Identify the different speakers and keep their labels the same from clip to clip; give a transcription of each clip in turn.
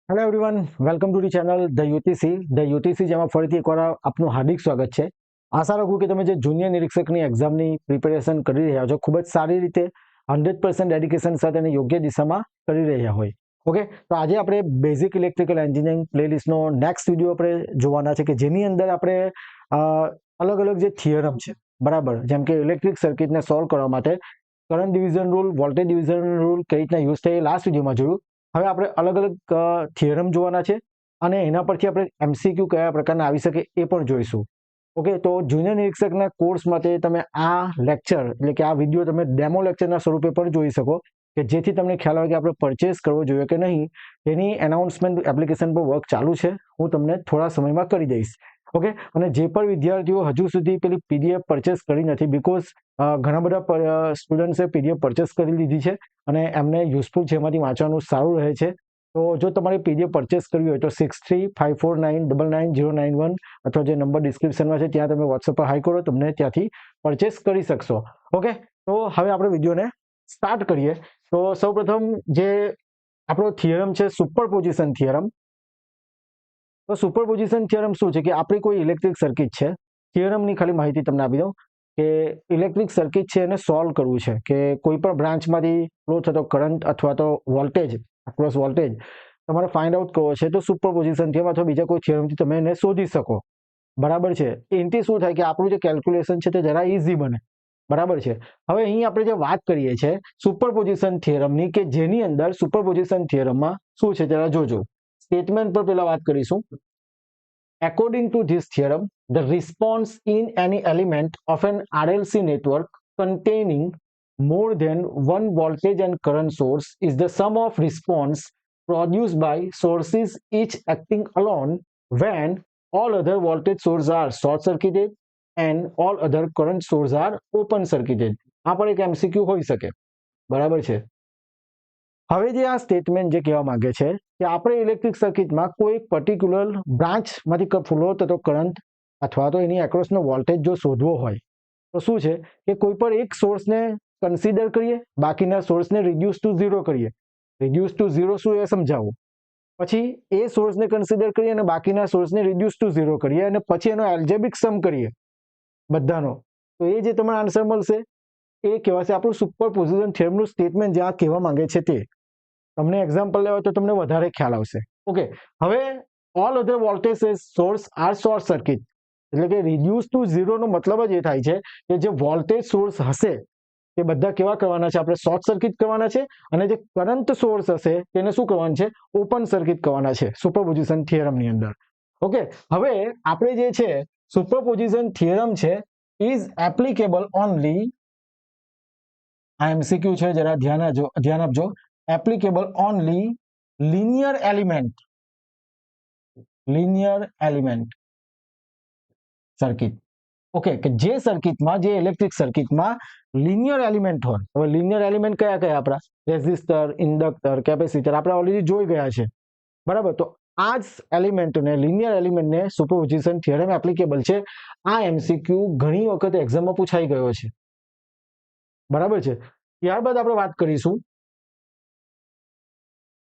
Speaker 1: Hello everyone, welcome to the channel the UTC જેમાં ફરીથી એકવાર આપનું હાર્દિક સ્વાગત છે. આશા રાખું કે તમે જે જુનિયર નિરીક્ષકની એક્ઝામની પ્રિપેરેશન કરી રહ્યા છો ખૂબ જ સારી રીતે 100% ડેડિકેશન સાથે અને યોગ્ય દિશામાં કરી રહ્યા હોય. ઓકે, તો આજે આપણે બેઝિક ઇલેક્ટ્રિકલ એન્જિનિયરિંગ પ્લેલિસ્ટનો નેક્સ્ટ વિડીયો આપણે જોવાના છે કે જેની અંદર આપણે અલગ અલગ જે થિયરમ છે, બરાબર, જેમ કે ઇલેક્ટ્રિક સર્કિટને સોલ્વ કરવા માટે current division rule, voltage division rule કઈ રીતના યુઝ થાય એ લાસ્ટ વિડીયોમાં જોયું. હવે આપણે અલગ અલગ થિયરમ જોવાના છે અને એના પરથી આપણે એમસીક્યુ કયા પ્રકારના આવી શકે એ પણ જોઈશું. ઓકે, તો જુનિયર નિરીક્ષકના કોર્સ માટે તમે આ લેક્ચર એટલે કે આ વિડીયો તમે ડેમો લેક્ચરના સ્વરૂપે પણ જોઈ શકો કે જેથી તમને ખ્યાલ આવે કે આપણે પરચેસ કરવો જોઈએ કે નહીં. એની એનાઉન્સમેન્ટ એપ્લિકેશન પર વર્ક ચાલુ છે, હું તમને થોડા સમયમાં કરી દઈશ. ઓકે, અને જે પણ વિદ્યાર્થીઓ હજુ સુધી પેલી પીડીએફ પરચેસ કરી નથી, બીકોઝ ઘણા બધા સ્ટુડન્ટ્સે પીડીએફ પરચેસ કરી લીધી છે અને એમને યુઝફુલ છે, એમાંથી વાંચવાનું સારું રહે છે. તો જો તમારે પીડીએફ પરચેસ કરવી હોય તો 6354999091 અથવા જે નંબર ડિસ્ક્રિપ્શનમાં છે ત્યાં તમે વોટ્સએપ પર હાઈ કરો, તમને ત્યાંથી પરચેસ કરી શકશો. ઓકે, તો હવે આપણે વિડીયોને સ્ટાર્ટ કરીએ. તો સૌપ્રથમ જે આપણો થિયરમ છે સુપરપોઝિશન થિયરમ. તો સુપરપોઝિશન થિયરમ શું છે કે આપણી કોઈ ઇલેક્ટ્રિક સર્કિટ છે, થિયરમની ખાલી માહિતી તમને આપી દઉં કે ઇલેક્ટ્રિક સર્કિટ છે એને સોલ્વ કરવું છે કે કોઈ પણ બ્રાન્ચમાંથી ફ્લો થતો કરંટ અથવા તો વોલ્ટેજ, અક્રોસ વોલ્ટેજ તમારે ફાઇન્ડ આઉટ કરવો છે તો સુપરપોઝિશન થિયરમ અથવા બીજા કોઈ થિયરમથી તમે એને શોધી શકો. બરાબર છે. એનાથી શું થાય કે આપણું જે કેલ્ક્યુલેશન છે તે જરા ઇઝી બને. બરાબર છે. હવે અહીં આપણે જે વાત કરીએ છીએ સુપરપોઝિશન થિયરમની કે જેની અંદર સુપરપોઝિશન થિયરમમાં શું છે જરા જોજો. સ્ટેટમેન્ટ પર પહેલા વાત કરીશું. According to this theorem, the response in any element of an RLC network containing more than one voltage and current source is the sum of response produced by sources each acting alone when all other voltage sources are short circuited and all other current sources are open circuited. આ પણ એક MCQ હોઈ શકે. બરાબર છે. હવે જે આ સ્ટેટમેન્ટ જે કહેવા માંગે છે કે આપણે ઇલેક્ટ્રિક સર્કિટમાં કોઈ એક પર્ટિક્યુલર બ્રાન્ચમાંથી ફ્લો થતો કરંટ અથવા તો એની એક્રોસનો વોલ્ટેજ જો શોધવો હોય તો શું છે કે કોઈ પણ એક સોર્સને કન્સિડર કરીએ, બાકીના સોર્સને રિડ્યુસ ટુ ઝીરો કરીએ. રિડ્યુસ ટુ ઝીરો શું એ સમજાવું. પછી એ સોર્સને કન્સિડર કરીએ અને બાકીના સોર્સને રિડ્યુસ ટુ ઝીરો કરીએ અને પછી એનો એલ્જેબ્રિક સમ કરીએ બધાનો, તો એ જે તમને આન્સર મળશે એ કહેવાશે આપણું સુપરપોઝિશન થિયરમનું સ્ટેટમેન્ટ જ્યાં કહેવા માંગે છે તે. તમને એક્ઝામ્પલ લેવા તો તમને વધારે ખ્યાલ આવશે. ઓકે, હવે all other voltage source are short circuit, એટલે કે રિડ્યુસ ટુ ઝીરોનો મતલબ જ એ થાય છે કે જે વોલ્ટેજ સોર્સ હશે તે બધા કેવા કરવાના છે, આપણે શોર્ટ સર્કિટ કરવાના છે અને જે કરંટ સોર્સ હશે તેને શું કરવાનું છે, ઓપન સર્કિટ કરવાના છે સુપરપોઝિશન થિયરમની અંદર. ઓકે, હવે આપણે જે છે સુપરપોઝિશન થિયરમ છે ઇઝ એપ્લિકેબલ ઓનલી, આ એમસીક્યુ છે જરા ધ્યાન આપજો, applicable only linear element circuit. Okay, કે જે સર્કિટમાં, જે ઇલેક્ટ્રિક સર્કિટમાં લિનિયર એલિમેન્ટ હોય. હવે લિનિયર એલિમેન્ટ કયા કયા આપણા, રેઝિસ્ટર, ઇન્ડક્ટર, કેપેસિટર આપણે ઓલરેડી જોઈ ગયા છે. બરાબર, તો આ જ એલિમેન્ટને, લિનિયર એલિમેન્ટને સુપરપોઝિશન થિયરમ એપ્લિકેબલ છે. આ એમસીક્યુ ઘણી વખત એક્ઝામમાં પૂછાઈ ગયો છે. બરાબર છે. ત્યારબાદ આપણે વાત કરીશું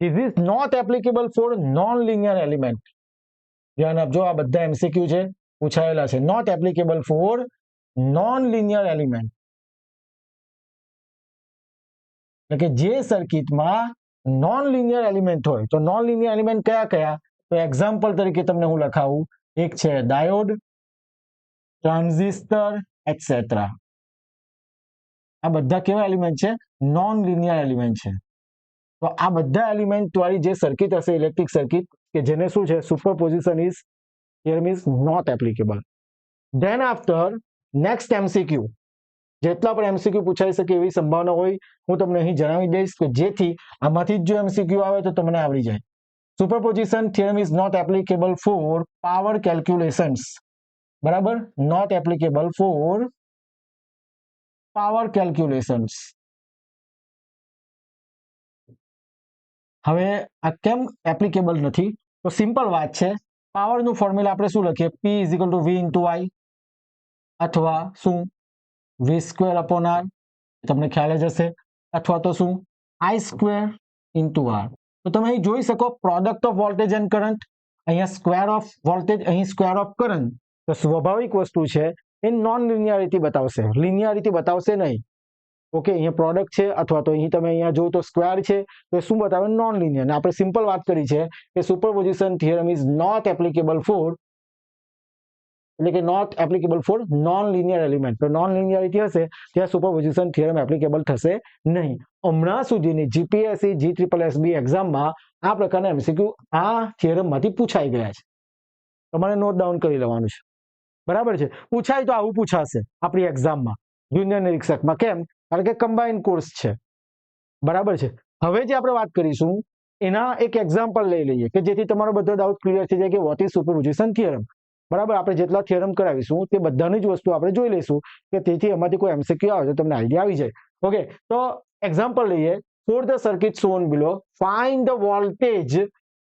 Speaker 1: This is not applicable for non-linear element. ધ્યાન આપજો, આ બધા એમસીક્યુ છે, પૂછાયેલા છે. Not applicable for non-linear element. એટલે કે જે સર્કિટમાં નોન-લિનિયર એલિમેન્ટ હોય, તો નોન-લિનિયર એલિમેન્ટ કયા કયા, તો એક્ઝામ્પલ તરીકે તમને હું લખાવું. એક છે ડાયોડ, ટ્રાન્ઝિસ્ટર, એટસેટ્રા. આ બધા કેવા એલિમેન્ટ છે, નોન-લિનિયર એલિમેન્ટ છે. તો આ બધા એલિમેન્ટ વાળી જે સર્કિટ હશે ઇલેક્ટ્રિક સર્કિટ કે જેને શું છે superposition is theorem is not applicable. Then after next MCQ, જેટલા પણ એમસીક્યુ પૂછાઈ શકે એવી સંભાવના હોય હું તમને અહીં જણાવી દઈશ કે જેથી આમાંથી જ જો એમસીક્યુ આવે તો તમને આવડી જાય. Superposition theorem is not applicable for power calculations. બરાબર, not applicable for power calculations. હવે આ કેમ એપ્લિકેબલ નથી, તો સિમ્પલ વાત છે. પાવરનું ફોર્મ્યુલા આપણે શું લખીએ, P = V × I અથવા શું V²/R, તમને ખ્યાલ જ હશે, અથવા તો શું I² × R. તો તમે અહીં જોઈ શકો product of voltage end current, અહીંયા સ્ક્વેર ઓફ વોલ્ટેજ, અહીં સ્ક્વેર ઓફ કરંટ. તો સ્વાભાવિક વસ્તુ છે એ નોન લિનિયારિટી બતાવશે, લિનિયારિટી બતાવશે નહીં. ઓકે, અહીંયા પ્રોડક્ટ છે અથવા તો અહીં તમે અહીંયા જો તો સ્ક્વેર છે તો શું બતાવે? Non linear. આપણે સિમ્પલ વાત કરી છે કે superposition theorem is not applicable for, એટલે કે not applicable for non linear element. તો નોન લિનિયરિટી હશે ત્યાં સુપરપોઝિશન થિયરમ એપ્લિકેબલ થશે નહીં. હમણાં સુધીની જીપીએસસી GSSB એક્ઝામમાં આ પ્રકારના એમસીક્યુ આ થિયરમમાંથી પૂછાઈ ગયા છે. તમારે નોટ ડાઉન કરી લેવાનું છે. બરાબર છે. પૂછાય તો આવું પૂછાશે આપણી એક્ઝામમાં, જુનિયર નિરીક્ષકમાં. કેમ? કારણ કે કમ્બાઇન્ડ કોર્સ છે. બરાબર છે. હવે જે આપણે વાત કરીશું એના એક એક્ઝામ્પલ લઈ લઈએ કે જેથી તમારો બધો ડાઉટ ક્લિયર થઈ જાય કે વોટ ઇઝ સુપરપોઝિશન થિયરમ. બરાબર, આપણે જેટલા થિયરમ કરાવીશું તે બધાની જ વસ્તુ આપણે જોઈ લઈશું કે તેથી એમાંથી કોઈ એમસીક્યુ આવે તો તમને આઈડિયા આવી જાય. ઓકે, તો એક્ઝામ્પલ લઈએ. For the circuit shown below, find the voltage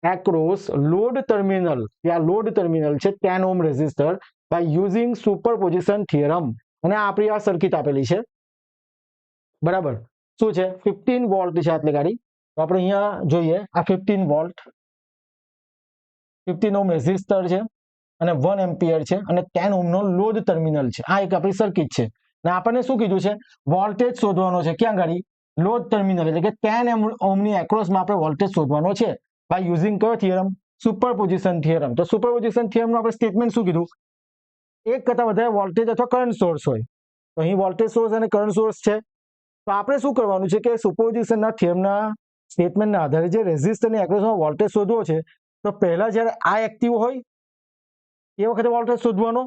Speaker 1: across load terminal, ત્યાં લોડ ટર્મિનલ છે 10 ohm resistor by using superposition theorem. અને આપણી આ સર્કિટ આપેલી છે. બરાબર, શું છે? 15 વોલ્ટ છે આટલી ગાડી. તો આપણે અહીંયા જોઈએ આ 15 વોલ્ટ, 15 ઓહ્મ રેઝિસ્ટર છે અને 1 એમ્પિયર છે અને 10 ઓહ્મનો લોડ ટર્મિનલ છે. આ એક આપણી સર્કિટ છે. અને આપણને શું કીધું છે? વોલ્ટેજ શોધવાનો છે. ક્યાં ગાડી? લોડ ટર્મિનલ, એટલે કે 10 ઓહ્મની એક્રોસમાં આપણે વોલ્ટેજ શોધવાનો છે બાય યુઝિંગ કયો થિયરમ? Superposition theorem. તો સુપરપોઝિશન થિયરમનું આપણે સ્ટેટમેન્ટ શું કીધું? એક કરતા વધારે વોલ્ટેજ અથવા કરંટ સોર્સ હોય. તો અહીં વોલ્ટેજ સોર્સ અને કરંટ સોર્સ છે. તો આપણે શું કરવાનું છે કે સુપરપોઝિશનના થિયરમના સ્ટેટમેન્ટના આધારે જે રેઝિસ્ટરની એક્રોસમાં વોલ્ટેજ શોધવો છે તો પહેલા જ્યારે આ એક્ટિવ હોય એ વખતે વોલ્ટેજ શોધવાનો,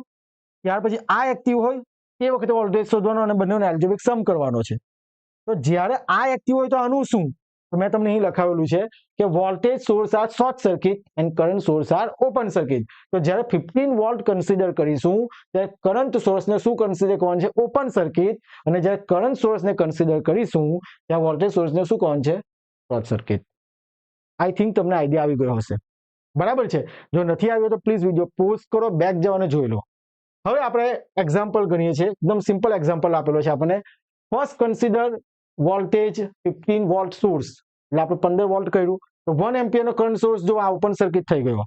Speaker 1: ત્યાર પછી આ એક્ટિવ હોય એ વખતે વોલ્ટેજ શોધવાનો અને બંનેનો એલ્જેબ્રિક સમ કરવાનો છે. તો જ્યારે આ એક્ટિવ હોય તો આનું શું? તો મેં તમને અહીં લખાવેલું છે કે voltage source are short circuit and current source are open circuit. તો જ્યારે 15 વોલ્ટ કન્સિડર કરીશું ત્યારે કરંટ સોર્સને શું કન્સિડર કરવાનું છે? Open circuit. અને જ્યારે કરંટ સોર્સને કન્સિડર કરીશું ત્યાં વોલ્ટેજ સોર્સને શું કરવાનું છે? Short circuit. આઈ થિંક તમને આઈડિયા આવી ગયો હશે. બરાબર છે. જો નથી આવ્યો તો પ્લીઝ વિડીયો પોઝ કરો, બેક જાઓ અને જોઈ લો. હવે આપણે એક્ઝામ્પલ ગણીએ છીએ. એકદમ સિમ્પલ એક્ઝામ્પલ આપેલો છે આપણને. First consider voltage 15 volt source, એટલે આપણે 15 વોલ્ટ કર્યું તો 1 એમ્પિયરનો કરંટ સોર્સ જો આ ઓપન સર્કિટ થઈ ગયો.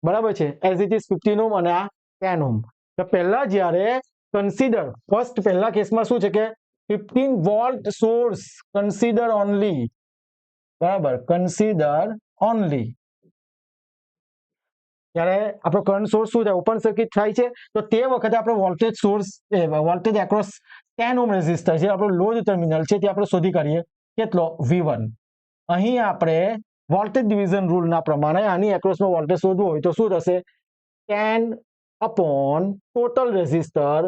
Speaker 1: બરાબર છે. એઝ ઇટ ઇઝ 15 ઓહ્મ અને આ 10 ઓહ્મ. તો પહેલા જ્યારે કન્સિડર ફર્સ્ટ પહેલા કેસમાં શું છે કે 15 વોલ્ટ સોર્સ કન્સિડર ઓનલી. બરાબર, કન્સિડર ઓનલી. ત્યારે આપણો કરંટ સોર્સ શું થાય? ઓપન સર્કિટ થાય છે. તો તે વખતે આપણે voltage source voltage across 10 ohm resistor છે આપણો લોડ ટર્મિનલ છે તે આપણે શોધી કાઢીએ. કેટલો? V1. અહીં આપણે વોલ્ટેજ ડિવિઝન રૂલના પ્રમાણે આની એક્રોસમાં વોલ્ટેજ શોધવું હોય તો શું થશે? 10 upon total resistor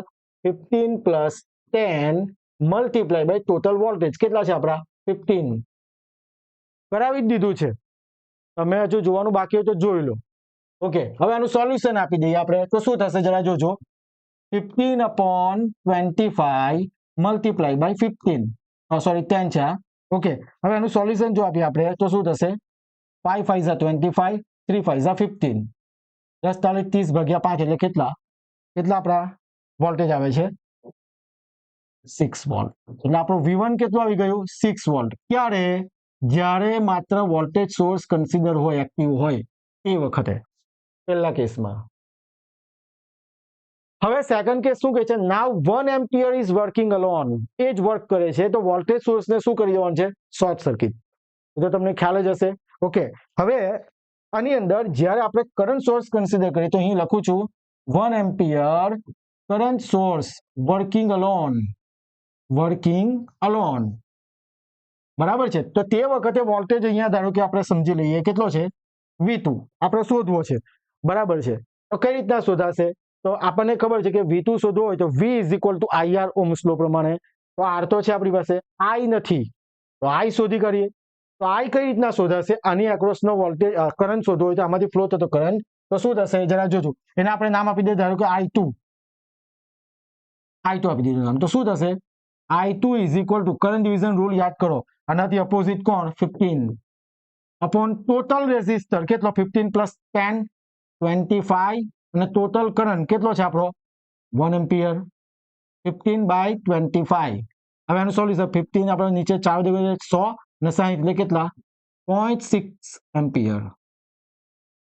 Speaker 1: 15 plus 10 multiply by total voltage. કેટલા છે આપણા? 15. કરાવી જ દીધું છે. તમે હજુ જોવાનું બાકી હોય તો જોઈ લો. ઓકે, હવે આનું સોલ્યુશન આપી દઈએ આપણે. તો શું થશે જરા જોજો. 15/25 મલ્ટીપ્લાય બાય 15, સોરી 10 છે. ઓકે, હવે આનું સોલ્યુશન જો આપીએ આપણે તો શું થશે? 5 5 = 25, 3 5 = 15, 10 × 30 / 5 એટલે કેટલા આપણા વોલ્ટેજ આવે છે? 6 વોલ્ટ. એટલે આપણું V1 કેટલું આવી ગયું? 6 વોલ્ટ. ક્યારે? જ્યારે માત્ર વોલ્ટેજ સોર્સ કન્સિડર હોય, એક્ટિવ હોય એ વખતે, પહેલા કેસમાં. હવે સેકન્ડ કેસ શું કહે છે? નાઉ 1 એમ્પિયર ઇઝ વર્કિંગ અલોન. એ જ વર્ક કરે છે તો વોલ્ટેજ સોર્સને શું કરી દેવાનું છે? Short circuit. તો તમને ખ્યાલ જ હશે. ઓકે, હવે આની અંદર જ્યારે આપણે કરંટ સોર્સ કન્સિડર કરીએ તો અહીં લખું છું 1 ampere current source working alone. બરાબર છે. તો તે વખતે વોલ્ટેજ અહીંયા ધારો કે આપણે સમજી લઈએ કેટલો છે? V2 આપણે શોધવો છે. બરાબર છે. તો કઈ રીતના શોધાશે? તો આપણને ખબર છે કે V2 શોધવો હોય તો V = IR ઓહ્મ્સ લો પ્રમાણે. તો R તો છે આપણી પાસે, I નથી તો I શોધી કરીએ. તો I કઈ રીતના શોધાશે? આની એક્રોસનો વોલ્ટેજ કરંટ શોધવો હોય તો આમાંથી ફ્લો થતો કરંટ તો શું થશે જરા જોજો. એને આપણે નામ આપી દઈએ ધારો કે I2 આપી દીધું નામ. તો શું થશે? I2 = કરંટ ડિવિઝન રૂલ યાદ કરો. આનાથી અપોઝિટ કોણ? 15 અપોન ટોટલ રેઝિસ્ટર કેટલો? 15 પ્લસ 10 25 અને ટોટલ કરંટ કેટલો છે આપણો? 1 એમ્પિયર. 15/25. હવે આનું સોલ્યુશન 15 આપણે નીચે 4 × 100 અને 60 એટલે કેટલા? 0.6 એમ્પિયર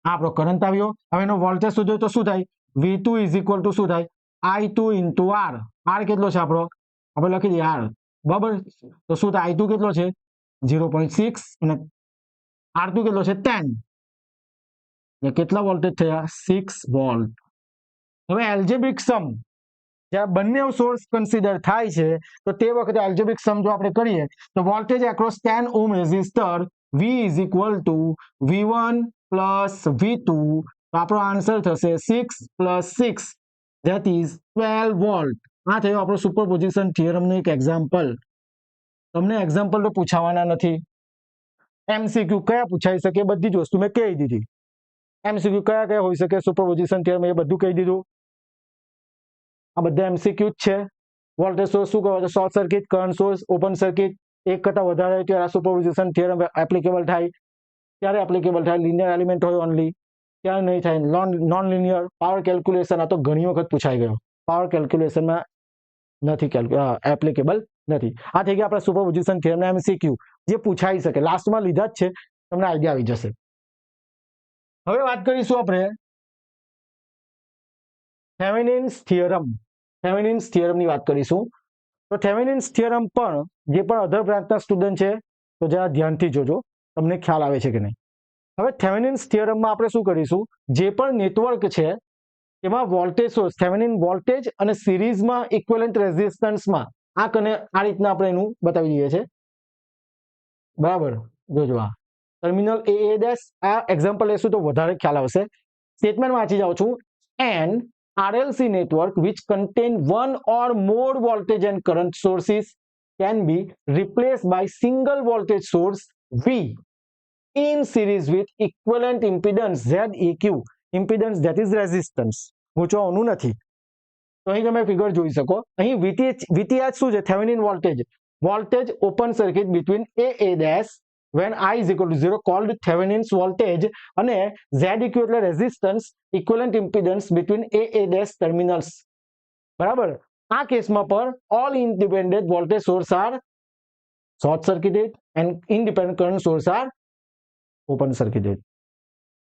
Speaker 1: આ આપણો કરંટ આવ્યો. હવે એનો વોલ્ટેજ શોધ્યો તો શું થાય? V2 ઇઝ ઇક્વલ ટુ શું થાય? I2 into R. R કેટલો છે આપણો? આપણે લખી દઈએ R. બરાબર. તો શું થાય? I2 કેટલો છે? 0.6 અને R2 કેટલો છે? 10. એટલે કેટલા વોલ્ટેજ થયા? 6 વોલ્ટ. હવે એલ્જેબ્રિક સમ જ્યારે બંને સોર્સ કન્સિડર થાય છે તો તે વખતે એલ્જેબ્રિક સમ જો આપણે કરીએ તો voltage across 10 ohm resistor V is equal two V1 plus V2. તો આપણો આન્સર થશે 6 પ્લસ 6 ધેટ ઇઝ 12 વોલ્ટ. આ થયું આપણો સુપરપોઝિશન થિયરમનું એક એક્ઝામ્પલ. તમને એક્ઝામ્પલ તો પૂછાવાના નથી. MCQ કયા પૂછાઈ શકે બધી જ વસ્તુ મેં કહી દીધી. MCQ કયા કયા હોઈ શકે સુપરપોઝિશન થિયરમ એ બધું કહી દીધું. આ બધા MCQ જ છે. વોલ્ટેજ સોર્સ શું કહેવાય? Short circuit, current source open circuit. એક કરતા વધારે ત્યારે આ સુપરપોઝિશન થિયરમ એપ્લિકેબલ થાય. ત્યારે એપ્લિકેબલ થાય લીનિયર એલિમેન્ટ હોય ઓનલી, ત્યારે નહીં થાય નોન લીનિયર. પાવર કેલ્ક્યુલેશન આ તો ઘણી વખત પૂછાઈ ગયો. પાવર કેલ્ક્યુલેશનમાં નથી એપ્લિકેબલ નથી. આ થઈ ગયા આપણા સુપરપોઝિશન થિયરમના MCQ જે પૂછાઈ શકે. લાસ્ટમાં લીધા જ છે, તમને આઈડિયા આવી જશે. હવે વાત કરીશું આપણે થેવેનિન્સ થિયરમ. થેવેનિન્સ થિયરમની વાત કરીશું. તો થેવેનિન્સ થિયરમ પણ જે પણ અધર બ્રાન્ચના સ્ટુડન્ટ છે તો જરા ધ્યાનથી જોજો, તમને ખ્યાલ આવે છે કે નહીં. હવે થેવેનિન્સ થિયરમમાં આપણે શું કરીશું? જે પણ નેટવર્ક છે એમાં વોલ્ટેજ સોર્સ થેવેનિન વોલ્ટેજ અને સિરીઝમાં ઇક્વિવેલન્ટ રેઝિસ્ટન્સમાં આ રીતના આપણે એનું બતાવી દઈએ છીએ. બરાબર, જોજો આ ટર્મિનલ AA ડેશ. આ એક્ઝામ્પલ લેશું તો વધારે ખ્યાલ આવશે. સ્ટેટમેન્ટ વાંચી જાઉં છું. And RLC network which contain one or more voltage and current sources can be replaced by single voltage source V in series with equivalent impedance ZEQ. Impedance that is resistance. પૂછવાનું નથી. તો અહીં તમે figure જોઈ શકો. અહીં VTH શું છે? Thevenin voltage. Voltage open circuit between AA dash when I is equal to 0 called Thevenin's voltage અને ZEQ એટલે resistance equivalent impedance between AA dash terminals. બરાબર. આ કેસમાં પણ all independent voltage source are short circuited and independent current source are open circuited.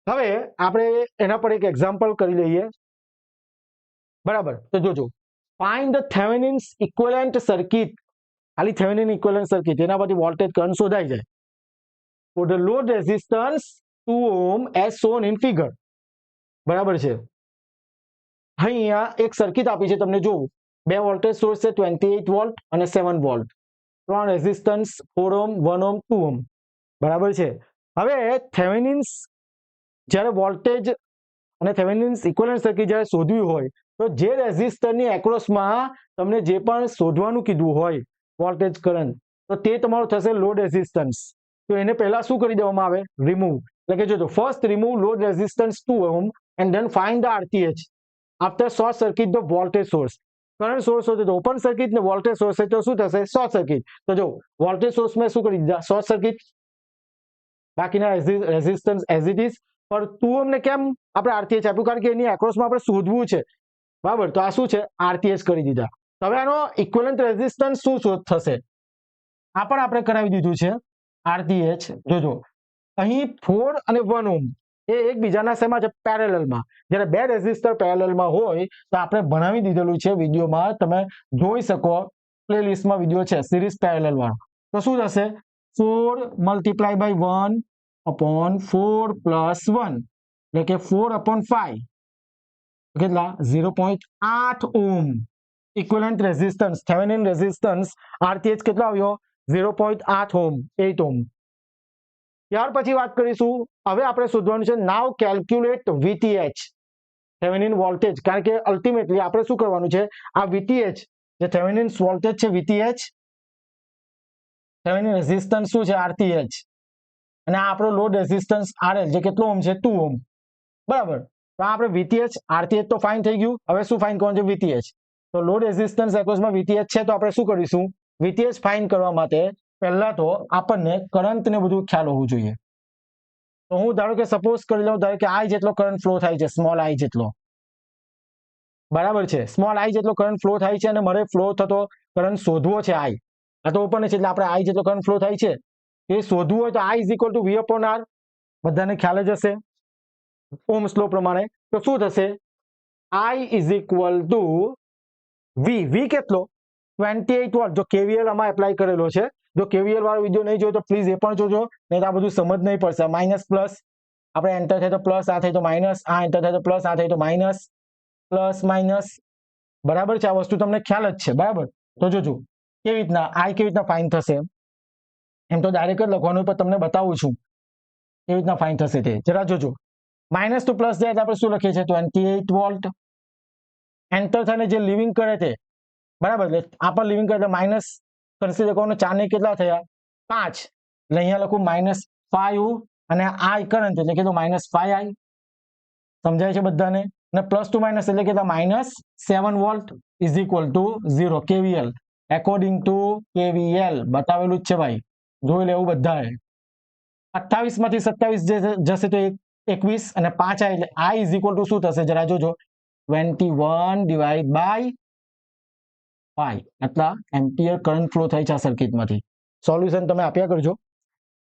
Speaker 1: હવે આપણે એના પર એક એક્ઝામ્પલ કરી લઈએ. બરાબર. તો જોજો, find the Thevenin's equivalent circuit. ખાલી થેવેનિન ઇક્વિવેલન્ટ સર્કિટ એના પરથી વોલ્ટેજ કરંટ શોધાઈ જાય. For the load resistance 2 ohm as shown in figure. બરાબર છે. અહીંયા એક સર્કિટ આપી છે તમને. જોવું, બે વોલ્ટેજ સોર્સ છે 28 વોલ્ટ અને 7 વોલ્ટ. ત્રણ રેઝિસ્ટન્સ 4 ઓહ્મ 1 ઓહ્મ 2 ઓહ્મ. બરાબર છે. હવે થેવેનિન્સ જ્યારે વોલ્ટેજ અને થેવેનિન્સ ઇક્વિવેલન્ટ સર્કિટ જ્યારે શોધવી હોય તો જે રેઝિસ્ટરની એક્રોસમાં તમને જે પણ શોધવાનું કીધું હોય વોલ્ટેજ કરંટ, તો તે તમારું થશે લોડ રેઝિસ્ટન્સ. તો એને પહેલા શું કરી દેવામાં આવે? રિમૂવ. એટલે કે જોજો, first remove load resistance 2 ohm and then find the RTH after short circuit the voltage source. Current source હોય તો ઓપન સર્કિટ ને વોલ્ટેજ સોર્સ હોય તો શું થશે? Short circuit. તો જો વોલ્ટેજ સોર્સ મેં શું કરી દીધા? Short circuit. બાકીના રેઝિસ્ટન્સ એઝ ઇટ ઇઝ. પણ 2 ઓહ્મ ને કેમ આપણે RTH આપ્યું? કારણ કે એની એક્રોસમાં આપણે શોધવું છે. બરાબર. તો આ શું છે? RTH કરી દીધા. હવે આનો ઇક્વિવેલન્ટ રેઝિસ્ટન્સ શું થશે? આ પણ આપણે કરાવી દીધું છે RTH. જોજો, અહીં 4 અને 1 ઓહ્મ એ એકબીજાના શેમાં છે? પેરેલલમાં. જ્યારે બે રેઝિસ્ટર પેરેલલમાં હોય તો આપણે ભણાવી દીધેલું છે વિડીયોમાં, તમે જોઈ શકો. પ્લેલિસ્ટમાં વિડીયો છે સિરીઝ પેરેલલ વાળો. તો શું થશે? 4 મલ્ટીપ્લાય બાય 1 અપોન 4 પ્લસ 1 એટલે કે 4/5. કેટલા? 0.8 ohm equivalent resistance. Thevenin resistance RTH કેટલો આવ્યો? 0.8 ઓહ્મ, 8 ઓહ્મ. ત્યાર પછી વાત કરીશું. હવે આપણે શોધવાનું છે નાવ કેલ્ક્યુલેટ VTH થેવેનિન વોલ્ટેજ. કારણ કે અલ્ટિમેટલી આપણે શું કરવાનું છે? આ VTH જે થેવેનિન વોલ્ટેજ છે VTH, થેવેનિન રેઝિસ્ટન્સ શું છે? RTH, અને આ આપણો લોડ રેઝિસ્ટન્સ RL જે કેટલો ઓહ્મ છે? 2 ઓહ્મ. બરાબર. તો આપણે VTH RTH તો ફાઇન થઈ ગયું. હવે શું ફાઇન કરવાનું છે? VTH. તો લોડ રેઝિસ્ટન્સ એક્રોસમાં VTH છે તો આપણે શું કરીશું? VTH ફાઇન કરવા માટે પહેલા તો આપણને કરંટ ને બધું ખ્યાલ હોવું જોઈએ. તો હું ધારો કે સપોઝ કરી લઉં, ધારો કે I જેટલો કરંટ ફ્લો થાય છે, સ્મોલ I જેટલો. બરાબર છે. સ્મોલ I જેટલો કરંટ ફ્લો થાય છે અને મારે ફ્લો થતો કરંટ શોધવો છે I. આ તો ઓપન છે એટલે આપણે I જેટલો કરંટ ફ્લો થાય છે એ શોધવું હોય તો I is equal two V upon R, બધાને ખ્યાલ જ હશે ઓહ્મ્સ લો પ્રમાણે. તો શું થશે? I is equal two V કેટલો? 28 વોલ્ટ. જો KVL આમાં એપ્લાય કરેલો છે. જો KVL વાળો વિડીયો નહીં જોયો તો પ્લીઝ એ પણ જોજો, નહીં તો આ બધું સમજ નહીં પડશે. માઇનસ પ્લસ આપણે એન્ટર થાય તો પ્લસ, આ થાય તો માઇનસ, આ એન્ટર થાય તો પ્લસ, આ થાય તો માઇનસ, પ્લસ માઇનસ. બરાબર છે, આ વસ્તુ તમને ખ્યાલ જ છે. બરાબર, તો જોજો કેવી રીતના I કેવી રીતના ફાઇન થશે. એમ તો ડાયરેક્ટ જ લખવાનું, પણ તમને બતાવું છું કેવી રીતના ફાઇન થશે તે જરા જોજો. માઇનસ ટુ પ્લસ જાય આપણે શું લખીએ છીએ? 28 વોલ્ટ. એન્ટર થઈને જે લિવિંગ કરે તે, બરાબર, એટલે આ પણ લિવિંગ કરે એટલે માઇનસ કન્સિડર કરવાનું. 4 ને કેટલા થયા? 5. એટલે અહીંયા લખું -5 અને I કરંટ એટલે કેટલું? -5I. સમજાય છે બધાને? અને પ્લસ ટુ માઇનસ એટલે કેટલા? -7 volt is equal to 0. KVL according to KVL બતાવેલું જ છે ભાઈ, જોઈ લેવું બધાએ. 28 માંથી 27 જશે તો 21 અને 5I એટલે I ઇઝ ઇક્વલ ટુ શું થશે જરા જોજો? 21 ડિવાઇડ બાય 5. આટલા એમ્પિયર કરંટ ફ્લો થાય છે આ સર્કિટમાંથી. સોલ્યુશન તમે આપ્યા કરજો,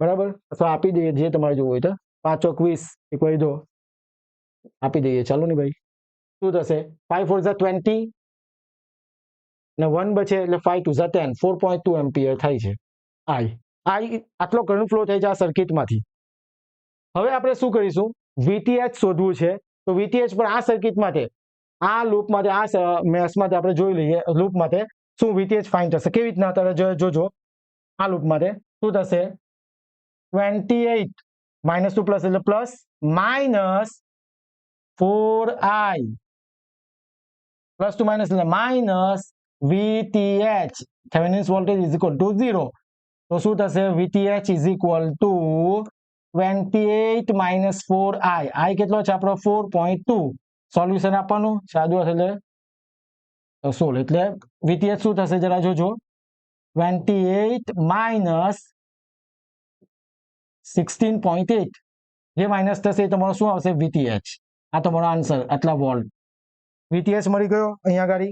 Speaker 1: બરાબર, અથવા આપી દઈએ જે તમારે જોવું હોય તો. 5 ચોક 20 એક કહી દો, આપી દઈએ. ચાલો ને ભાઈ, શું થશે? 5 4 ઝા 20 અને 1 બચે એટલે 5 2 ઝા 10. 4.2 એમ્પિયર થાય છે I આટલો કરંટ ફ્લો થાય છે આ સર્કિટમાંથી. હવે આપણે શું કરીશું? VTH શોધવું છે. તો VTH પણ આ સર્કિટ માટે, આ લૂપ માટે, આ મેશ માટે આપણે જોઈ લઈએ. લૂપ માટે શું VTH ફાઇન થશે? કેવી રીતના અત્યારે જોજો. આ લૂપ માટે શું થશે? 28 માઇનસ ટુ પ્લસ એટલે plus, minus 4I plus two minus એટલે minus VTH Thevenin's voltage is equal to 0. તો શું થશે? VTH is equal to 28 minus 4I. I કેટલો છે આપણો? 4.2. સોલ્યુશન આપવાનું સાદું હશે એટલે 16. એટલે VTH શું થશે જરા જોજો? 28 માઇનસ 16.8. જે માઇનસ થશે એ તમારો શું આવશે? VTH. આ તમારો આન્સર, આટલા વોલ્ટ. VTH મળી ગયો. અહીંયા આગળ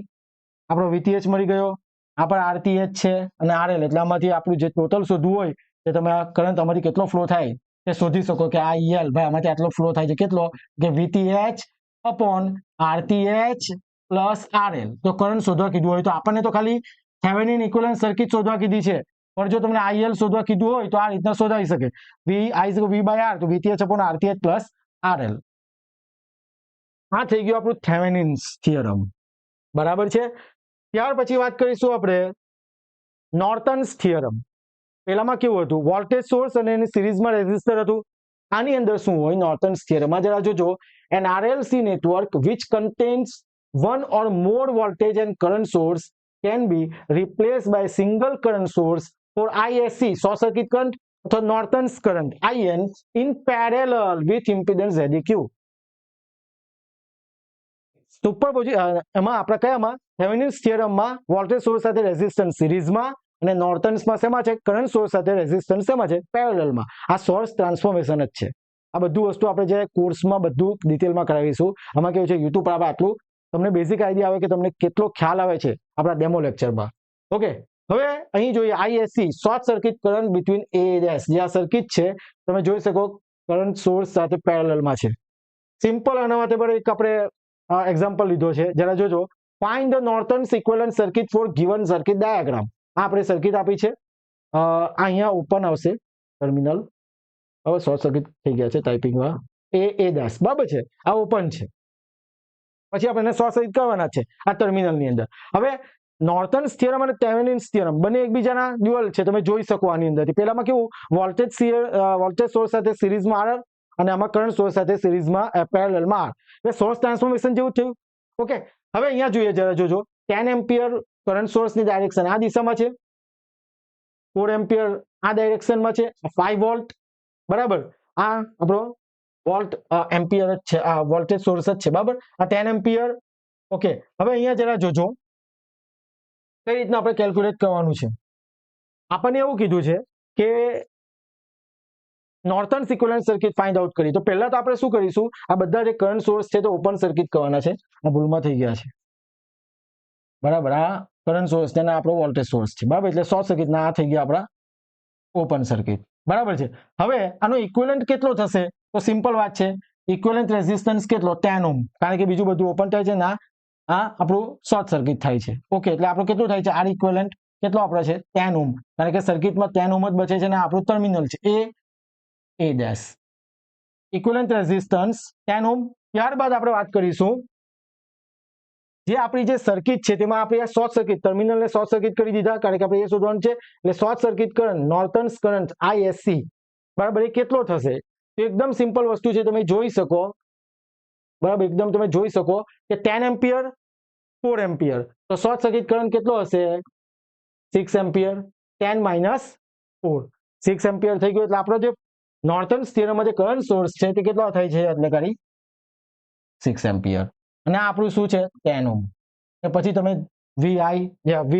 Speaker 1: આપણો VTH મળી ગયો. આ પણ RTH છે અને RL. એટલે આમાંથી આપણું જે ટોટલ શોધવું હોય તે તમે આ કરંટ આમાંથી કેટલો ફ્લો થાય તે શોધી શકો કે આ IL ભાઈ આમાંથી આટલો ફ્લો થાય છે. કેટલો? કે VTH upon RTH plus RL. તો કરંટ શોધવા કીધું હોય તો આપણને તો ખાલી થેવેનિન ઇક્વિવેલન્ટ સર્કિટ શોધવા કીધી છે, પણ જો તમને IL શોધવા કીધું હોય તો આ રીતના શોધાઈ શકે. V/R તો VTH upon RTH plus RL. આ થઈ ગયું આપણું થેવેનિન્સ થિયરમ. બરાબર છે. ત્યાર પછી વાત કરીશું આપણે નોર્ટન્સ થિયરમ. પેલામાં કેવું હતું? વોલ્ટેજ સોર્સ અને એની સિરીઝમાં રેઝિસ્ટર હતું. આની અંદર શું હોય? નોર્ટન્સ થિયરમમાં જરા જોજો. An RLC network which contains one or more voltage and current source can be replaced by a single current source for ISC, short circuit current, અથવા Norton's current IN in parallel with impedance ZEQ. એમાં આપણે કયામાં? Thevenin's થિયરમમાં voltage source સાથે resistance સિરીઝમાં અને નોર્ટન્સમાં શેમાં છે? Current source સાથે resistance શેમાં છે? પેરેલલમાં. આ સોર્સ ટ્રાન્સફોર્મેશન જ છે. આ બધું વસ્તુ આપણે જે કોર્સમાં બધું ડિટેલમાં કરાવીશું. આમાં કેવું છે? યુટ્યુબ પર આટલું તમને બેઝિક આઈડિયા આવે કે તમને કેટલો ખ્યાલ આવે છે આપણા ડેમો લેક્ચરમાં. ઓકે, હવે અહીં જોઈએ ISC, short circuit current between A dash. જે આ સર્કિટ છે તમે જોઈ શકો કરંટ સોર્સ સાથે પેરેલલમાં છે. સિમ્પલ આના માટે પણ એક આપણે એક્ઝામ્પલ લીધો છે, જરા જોજો. Find the Norton's equivalent circuit for given circuit diagram. આ આપણે સર્કિટ આપી છે. અહીંયા ઓપન આવશે ટર્મિનલ. હવે શોર્ટ સર્કિટ થઈ ગયા છે ટાઈપિંગમાં. A ડેશ બરાબર છે, આ ઓપન છે. પછી આપણે શોર્ટ સર્કિટ કરવાના છે આ ટર્મિનલની અંદર. હવે નોર્ટન્સ થિયરમ અને થેવેનિન્સ થિયરમ બંને એકબીજાના ડ્યુઅલ છે, તમે જોઈ શકો આની અંદરથી. પહેલામાં કેવું? વોલ્ટેજ સોર્સ સાથે સિરીઝમાં R અને આમાં કરંટ સોર્સ સાથે સિરીઝમાં પેરેલલમાં R. એટલે સોર્સ ટ્રાન્સફોર્મેશન જેવું થયું. ઓકે, હવે અહીંયા જોઈએ જરા જોજો. 10 એમ્પિયર કરંટ સોર્સની ડાયરેક્શન આ દિશામાં છે, 4 એમ્પિયર આ ડાયરેક્શનમાં છે, 5 વોલ્ટ. બરાબર, આ આપણો વોલ્ટ એમ્પિયર જ છે, આ વોલ્ટેજ સોર્સ જ છે. બરાબર, આ 10 એમ્પિયર. ઓકે, હવે અહીંયા જરા જોજો કઈ રીતના આપણે કેલ્ક્યુલેટ કરવાનું છે. આપણને એવું કીધું છે કે નોર્ટન્સ ઇક્વિવેલન્ટ સર્કિટ ફાઇન્ડ આઉટ કરી. તો પહેલા તો આપણે શું કરીશું? આ બધા જે કરંટ સોર્સ છે તો ઓપન સર્કિટ કરવાના છે. આ ભૂલમાં થઈ ગયા છે. બરાબર, આ કરંટ સોર્સ છે ને આપણો વોલ્ટેજ સોર્સ છે. બરાબર, એટલે શોર્ટ સર્કિટના આ થઈ ગયા આપણા ઓપન સર્કિટ. બરાબર છે. હવે આનો ઇક્વિવેલન્ટ કેટલો થશે? તો સિમ્પલ વાત છે, ઇક્વિવેલન્ટ રેઝિસ્ટન્સ કેટલો? 10 ઓહ્મ, કારણ કે બીજું બધું ઓપન થાય છે ના આ આપણું શોર્ટ સર્કિટ થાય છે. ઓકે, એટલે આપણું કેટલું થાય છે? આર ઇક્વિવેલન્ટ કેટલો આપણો છે? 10 ઓહ્મ, કારણ કે સર્કિટમાં 10 ઓહ્મ જ બચે છે અને આપણું ટર્મિનલ છે એ ડેશ. Equivalent resistance 10 ohm. ત્યારબાદ આપણે વાત કરીશું જે આપણી જે સર્કિટ છે તેમાં આપણે આ શોર્ટ સર્કિટ ટર્મિનલને શોર્ટ સર્કિટ કરી દીધા, કારણ કે આપણે એ શોધવાનું છે. એટલે short circuit current, Norton's current ISC, બરાબર, એ કેટલો થશે? તો એકદમ સિમ્પલ વસ્તુ છે, તમે જોઈ શકો, બરાબર, એકદમ તમે જોઈ શકો કે 10 એમ્પિયર 4 એમ્પિયર, તો શોર્ટ સર્કિટ કરંટ કેટલો હશે? 6 એમ્પિયર. 10 માઇનસ 4, 6 એમ્પિયર થઈ ગયો. એટલે આપણો જે નોર્ટન્સ થિયરમમાં જે કરંટ સોર્સ છે તે કેટલો થાય છે? એટલે કરી 6 એમ્પિયર. અને આ આપણું શું છે? 10 ઓહ્મ. પછી તમે VI યા V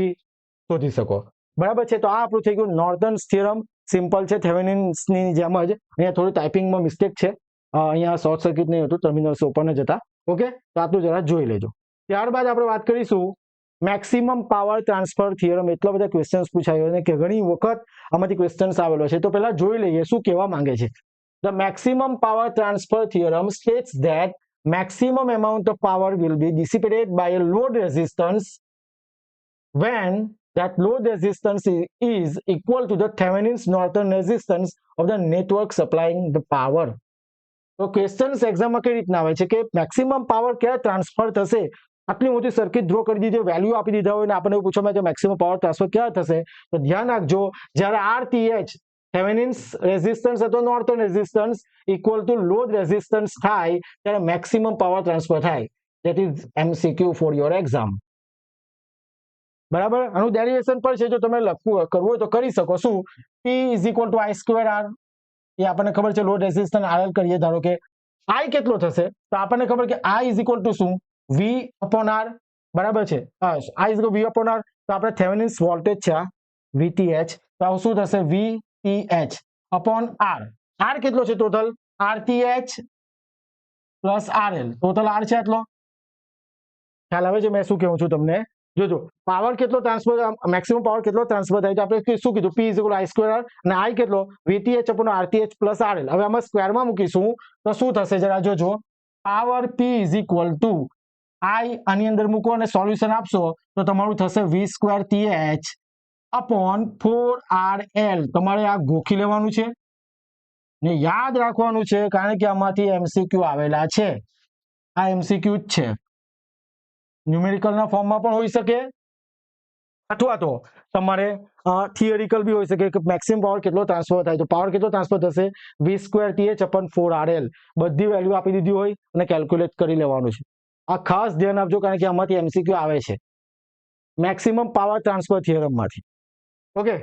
Speaker 1: શોધી શકો, બરાબર છે. તો આ આપણું થઈ ગયું નોર્ટન્સ થિયરમ. સિમ્પલ છે, થેવેનિન્સની જેમ જ. અહીંયા થોડું ટાઈપિંગમાં મિસ્ટેક છે, અહીંયા શોર્ટ સર્કિટ નહીં હતું, ટર્મિનલ્સ ઓપન જ હતા. ઓકે, તો આટલું જરા જોઈ લેજો. ત્યારબાદ આપણે વાત કરીશું મેક્સિમમ પાવર ટ્રાન્સફર થિયરમ. એટલા બધા ક્વેશ્ચન્સ પૂછાયો અને કે ઘણી વખત આમાંથી ક્વેશ્ચન્સ આવેલો છે, તો પહેલા જોઈ લઈએ શું કહેવા માંગે છે. The maximum power transfer theorem states that maximum amount of power will be dissipated by a load resistance when that load resistance is equal to the Thevenin's Norton resistance of the network supplying the power. તો questions એક્ઝામમાં કઈ રીતના આવે છે કે maximum power ક્યારે transfer થશે? આટલી મોટી સર્કિટ ડ્રો કરી દીધી, વેલ્યુ આપી દીધા હોય ને આપણને એવું પૂછવામાં આવે મેક્સિમમ પાવર ટ્રાન્સફર ક્યારે થશે? તો ધ્યાન રાખજો, જ્યારે RTH થેવેનિન્સ રેઝિસ્ટન્સ હતો Norton resistance equal to load resistance થાય ત્યારે મેક્સિમમ પાવર ટ્રાન્સફર થાય. That is MCQ for your exam. બરાબર, આનું ડેરિવેશન પણ છે, જો તમે લખવું કરવું હોય તો કરી શકો. શું? P is equal two I square R. એ આપણને ખબર છે, લોડ રેઝિસ્ટન્સ RL કરીએ, ધારો કે I કેટલો થશે? તો આપણને ખબર કે I ઇઝ ઇક્વલ ટુ શું? V upon R. બરાબર છે, I is V upon R. તો આપણે થેવેનિન્સ વોલ્ટેજ છે આ VTH, તો આ શું થશે? VTH upon R. R કેટલો છે total? RTH plus RL, total R છે આટલો. ખ્યાલ આવે છે મેં શું કહું છું તમને? જોજો, પાવર કેટલો ટ્રાન્સફર, મેક્સિમમ પાવર કેટલો ટ્રાન્સફર થાય? તો આપણે શું કીધું? P is equal I square R, અને I કેટલો? VTH upon RTH plus RL. હવે આમાં સ્ક્વેરમાં મૂકીશું તો શું થશે? જરા જોજો, power P is equal two I, આની અંદર મૂકો અને સોલ્યુશન આપશો તો તમારું થશે V square TH upon 4RL. તમારે આ ગોખી લેવાનું છે ને યાદ રાખવાનું છે, કારણ કે આમાંથી MCQ આવેલા છે. આ MCQ જ છે, ન્યુમેરિકલના ફોર્મમાં પણ હોઈ શકે, અથવા તો તમારે થિયરિકલ બી હોઈ શકે કે મેક્સિમમ પાવર કેટલો ટ્રાન્સફર થાય. તો પાવર કેટલો ટ્રાન્સફર થશે? V square TH upon 4RL. બધી વેલ્યુ આપી દીધી હોય અને કેલ્ક્યુલેટ કરી લેવાનું છે. આ ખાસ ધ્યાન આપજો, કારણ કે આમાંથી MCQ આવે છે મેક્સિમમ પાવર ટ્રાન્સફર થિયરમમાંથી. ઓકે,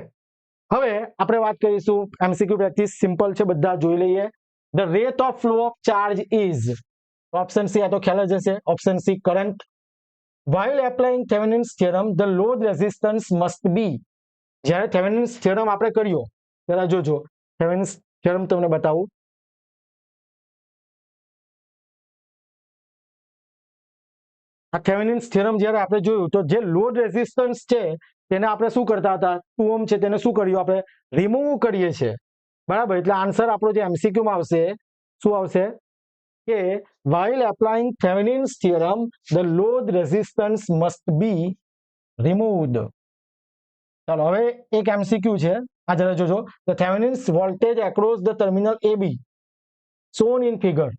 Speaker 1: હવે આપણે વાત કરીશું MCQ પ્રેક્ટિસ. સિમ્પલ છે, બધા જોઈ લઈએ. The rate of flow of charge is, option C, આ તો ખ્યાલ જ હશે, option C current. while applying Thevenin's theorem the load resistance must be. જ્યારે Thevenin's theorem આપણે કર્યો, જરા જોજો, Thevenin's theorem તમને બતાવું. આ થેવેનિન્સ થિયરમ જ્યારે આપણે જોયું તો જે લોડ રેઝિસ્ટન્સ છે તેને આપણે શું કરતા હતા? 2 ઓહ્મ છે તેને શું કર્યું? આપણે રિમૂવ કરીએ છીએ, બરાબર. એટલે આન્સર આપણો જે MCQ માં આવશે શું આવશે? કે while applying Thevenin's theorem the load resistance must be removed. ચાલો, હવે એક MCQ છે, આ જરા જોજો. the Thevenin's voltage across the terminal AB shown in figure.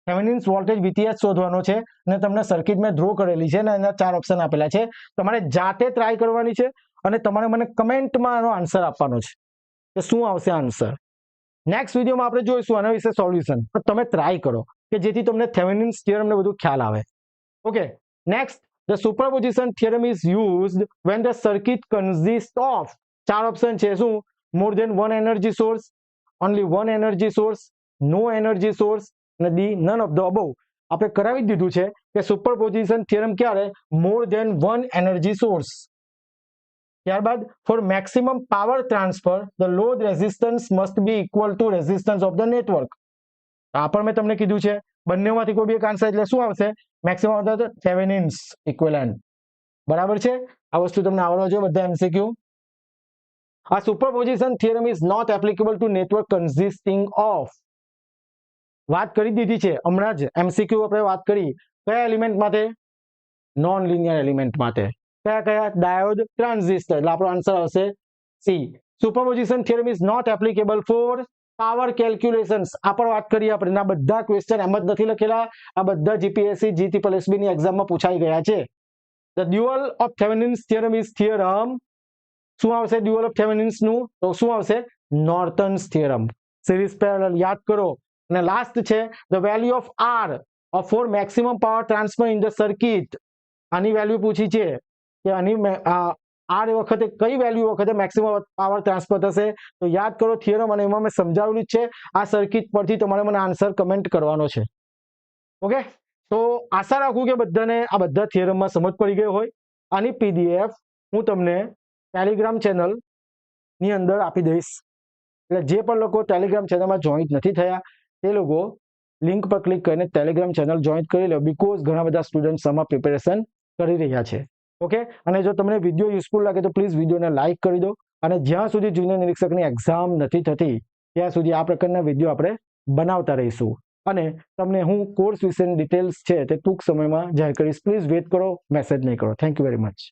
Speaker 1: Thevenin's voltage VTH શોધવાનો છે અને તમને સર્કિટ મેં ડ્રો કરેલી છે અને એના 4 ઓપ્શન આપેલા છે. તમારે જાતે ટ્રાય કરવાની છે અને તમારે મને કમેન્ટમાં આનો આન્સર આપવાનો છે કે શું આવશે આન્સર. નેક્સ્ટ વિડીયોમાં આપણે જોઈશું આના વિશે સોલ્યુશન, પણ તમે ટ્રાય કરો કે જેથી તમને થેવેનિન્સ થિયરમ ને બધું ખ્યાલ આવે. Okay, next, the superposition theorem is used when the circuit consists of, 4 option છે. શું? more than one energy source, only one energy source, no energy source, અને D none of the above. આપણે કરાવી દીધું છે કે સુપરપોઝિશન થિયરમ ક્યારે? more than one energy source. ત્યારબાદ for maximum power transfer the load resistance must be equal to resistance of the network. આ પણ મેં તમને કીધું છે, બંનેમાંથી કોઈ બી એક આન્સર, એટલે શું આવશે? Maximum of the Thevenin's equivalent. બરાબર છે, આ વસ્તુ તમને આવડવા જોઈએ બધા MCQ. A superposition theorem is not applicable to network consisting of. વાત કરી દીધી છે હમણાં જ એમસીક્યુ આપણે વાત કરી કયા એલિમેન્ટ માટે નોન લિનિયર એલિમેન્ટ માટે કયા કયા ડાયોડ ટ્રાન્ઝિસ્ટર એટલે આપણો આન્સર આવશે C superposition theorem is not applicable for power calculations આ પર વાત કરીએ આપણે આ બધા ક્વેશ્ચન એમ જ નથી લખેલા આ બધા જીપીએસસી જીટીપીએસબી ની એક્ઝામમાં પૂછાઈ ગયા છે the dual of Thevenin's theorem is theorem શું આવશે ડ્યુઅલ ઓફ થેવેનિન્સ નું તો શું આવશે નોર્ટન્સ થિયરમ સિરીઝ પેરેલલ યાદ કરો અને લાસ્ટ છે the value of R for maximum power transfer in the circuit આની વેલ્યુ પૂછી છે કે આની આર વખતે કઈ વેલ્યુ વખતે મેક્સિમમ પાવર ટ્રાન્સફર થશે તો યાદ કરો થિયરમ અને એમાં મેં સમજાવેલું જ છે આ સર્કિટ પરથી તમારે મને આન્સર કમેન્ટ કરવાનો છે ઓકે તો આશા રાખું કે બધાને આ બધા થિયરમમાં સમજ પડી ગઈ હોય આની પીડીએફ હું તમને ટેલિગ્રામ ચેનલ ની અંદર આપી દઈશ એટલે જે પણ લોકો ટેલિગ્રામ ચેનલમાં જોઈન્ટ નથી થયા તે લોકો લિંક પર ક્લિક કરીને ટેલિગ્રામ ચેનલ જોઈન કરી લો બીકોઝ ઘણા બધા સ્ટુડન્ટ્સ આમાં પ્રિપેરેશન કરી રહ્યા છે ઓકે અને જો તમને વિડીયો યુઝફુલ લાગે તો પ્લીઝ વિડીયોને લાઇક કરી દો અને જ્યાં સુધી જુનિયર નિરીક્ષકની એક્ઝામ નથી થતી ત્યાં સુધી આ પ્રકારના વિડીયો આપણે બનાવતા રહીશું અને તમને હું કોર્સ વિશેની ડિટેલ્સ છે તે ટૂંક સમયમાં જાહેર કરીશ પ્લીઝ વેઇટ કરો મેસેજ નહીં કરો થેન્ક યુ વેરી મચ